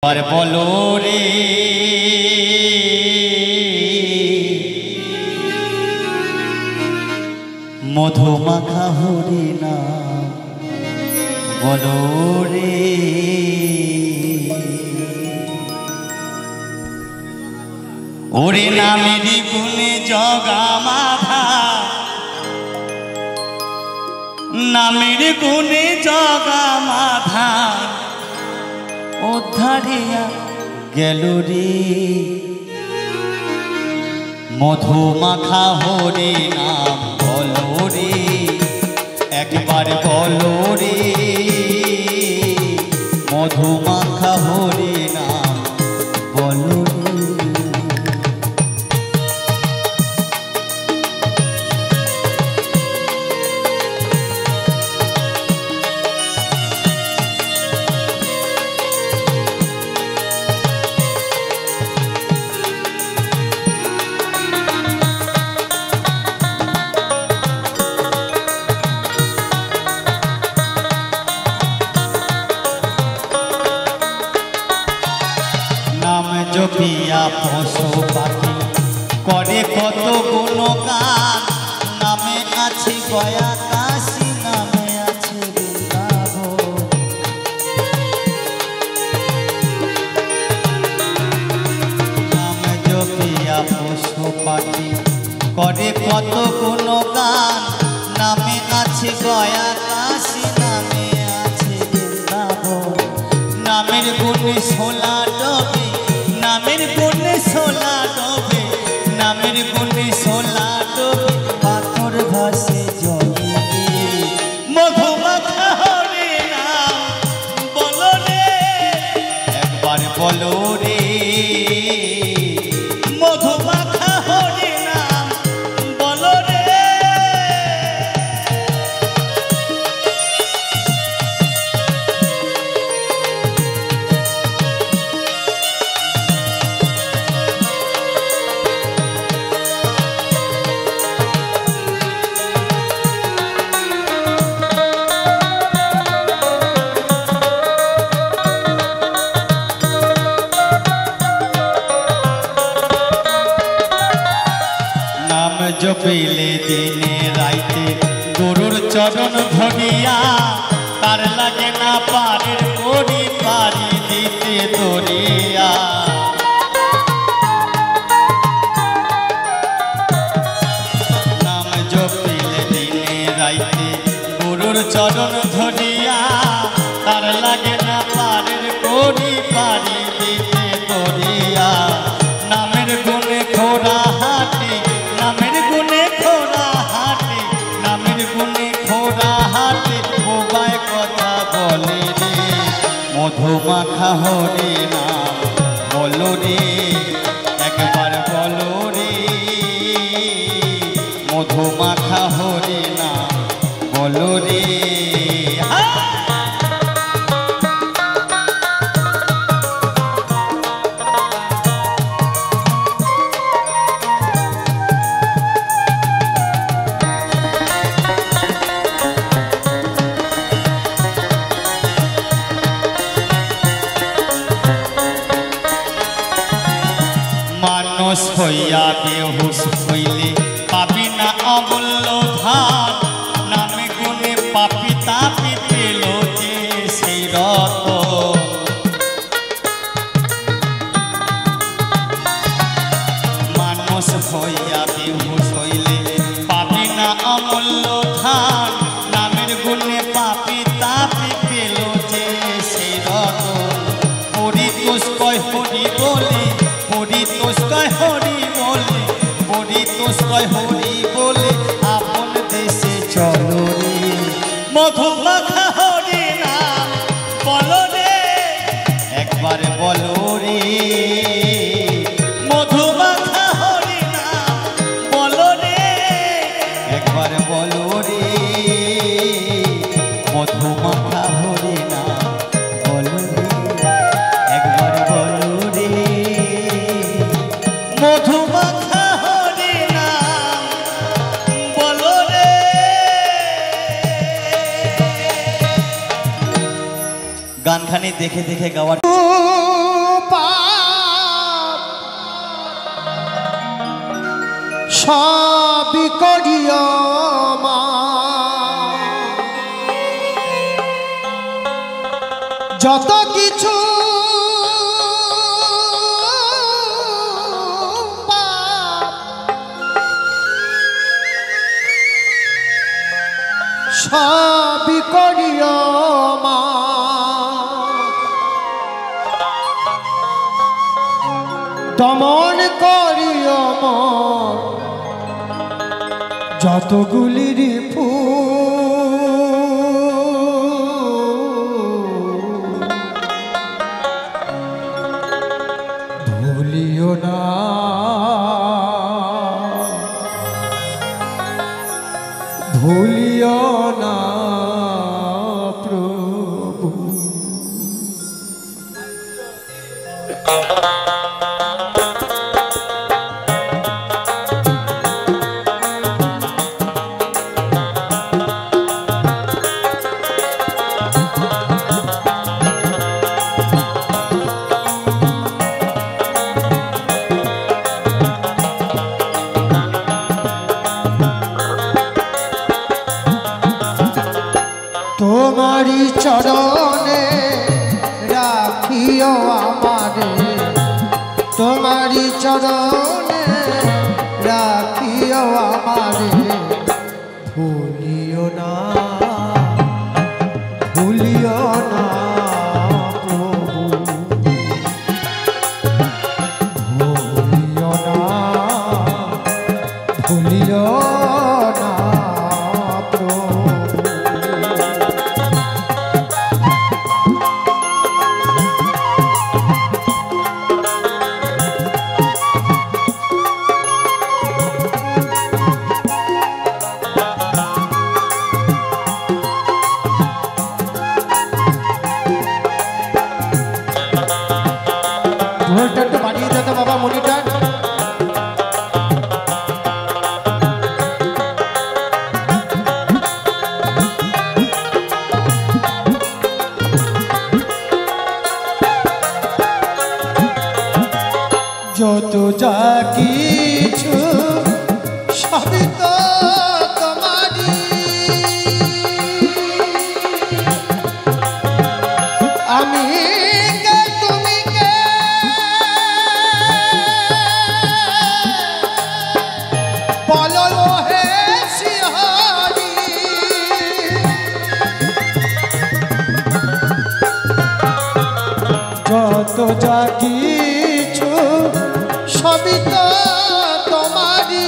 আর বলো রে মধুমাখা হরিণা বলো রে ওরে নামেরি গুণে জগা মাধা নামের গুণে জগা মাধা উদ্ধারিয়া গেল রে মধুমাখা হরি নাম বলো রে একবার বলো রে মধুমাখা হরি নাম বলো রে জপিয়া পশু পাখি করে কত গুণগান নামে আছে গয়া কাশী নামে আছে বৃন্দাবন নামে জপিয়া পশু পাখি করে কত গুণগান নামে আছে গয়া কাশী নামে আছে বৃন্দাবন নামের গুণে সোলা ডবে নামের গুণে সোলা ডোবে নামের গুণে সোলা ডোবে পাথর ভাসে জলে মধুমাখা হরি নাম বলো রে একবার বলো রে মধুমাখা হরি নাম বলো রে জপিলে দিনে রাইতে গরুর চরণ ধরিয়া তার লাগে না পারের করি পারি দিতে দরিয়া নাম জপিলে দিনে রাইতে গরুর চরণ ধরিয়া তার লাগে না পারের করি পারি দিতে দরিয়া নামের গুণে খোরা হাটি নামের গুণে খোরা হাটে নামের গুণে খোরা হাটে বোবায় কথা বলে রে মধুমাখা হরি নাম বলো রে একবার বলো রে মধুমাখা হরি নাম বলো রে মানুষ হইয়া বেহুশ হইলে পাবি না অমূল্য ধান নামে গুণে পাপি তাপি পেল যে সেই রতন মানুষ হইয়া বেহুশ হইলে পাবি না অমূল্য ধান নামের গুণে পাপি তাপি পেল যে সেই রতন পরিতোষ কয় হরি বলে পরিতোষ কয় হরি বলে পরিতোষ কয় হরি বলে আপন দেশে চলো রে মধুমাখা হরি নাম বলো রে একবার বলো রে মধুমাখা হরি নাম বলো রে একবার বলো রে মধুমাখা হরি নাম বলো রে একবার বলো রে মধুমাখা হরি নাম বলো রে গানখানি দেখে দেখে গাওয়া সবই করিও মা যত কিছু সবই করিও মা দমন করিও মন যতগুলির ভুলিও না ভুলিও না প্রভু তোমারি চরণে রাখিও আমারে তোমারি চরণে রাখিও আমারে ভুলিও না ভুলিও না প্রভু ভুলিও না ভুলিও না ভোল্টটা একটু বাড়িয়ে দিতে বাবা মনিটর যত যা কিছু সবই তো তোমারই আমি যত যা কিছু সবই তো তোমারই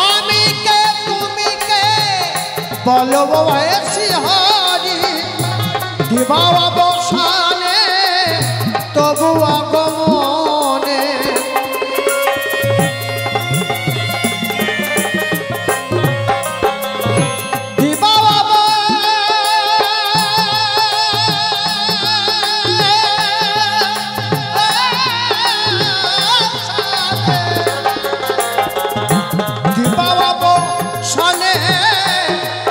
আমি কে তুমি কে বলো শিহারি দিবা অবসানে তবু আগমনে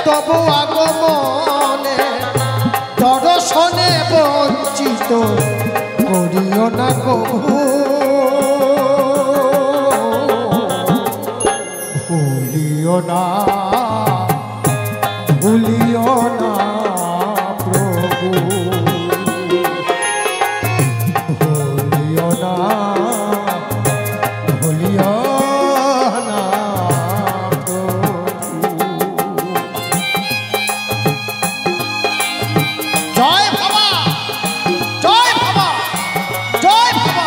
তবু আগমনে দর্শনে বঞ্চিত করিও না কবু ভুলিও না ভুলিও না প্রভু ভুলিও না ভুলিও না জয় বাবা জয় বাবা জয় বাবা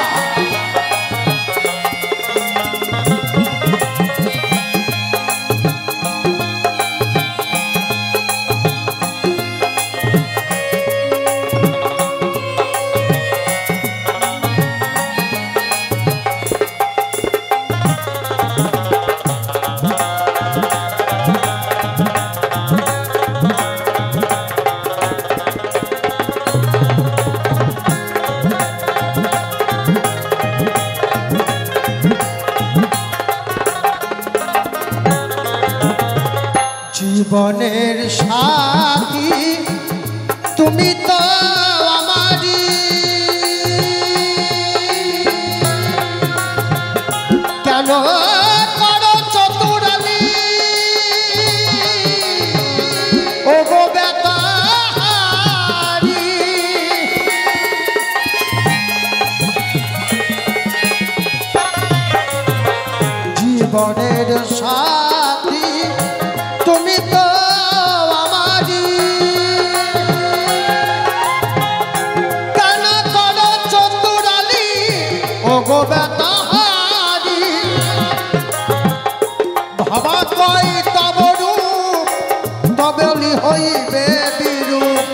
জীবনের সাথী তুমি তো আমারি জীবনের সাথী তুমি তো আমারই কেন করো চতুরালি ও গো বেতাহারি ভাবা কই তব রূপ তবেলি হইবে বিরূপ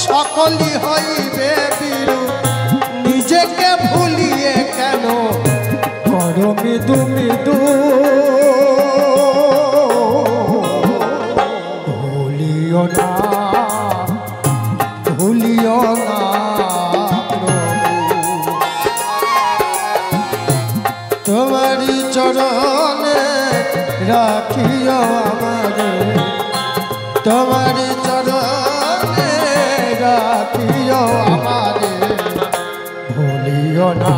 সকলি হইবে বিরূপ নিজেকে ভুলিয়ে কেন করো মৃদু মৃদু ভুলিও না ভুলিও না তোমারি চরণে রাখিও আমারে তোমারি চরণে রাখিও আমারে ভুলিও না।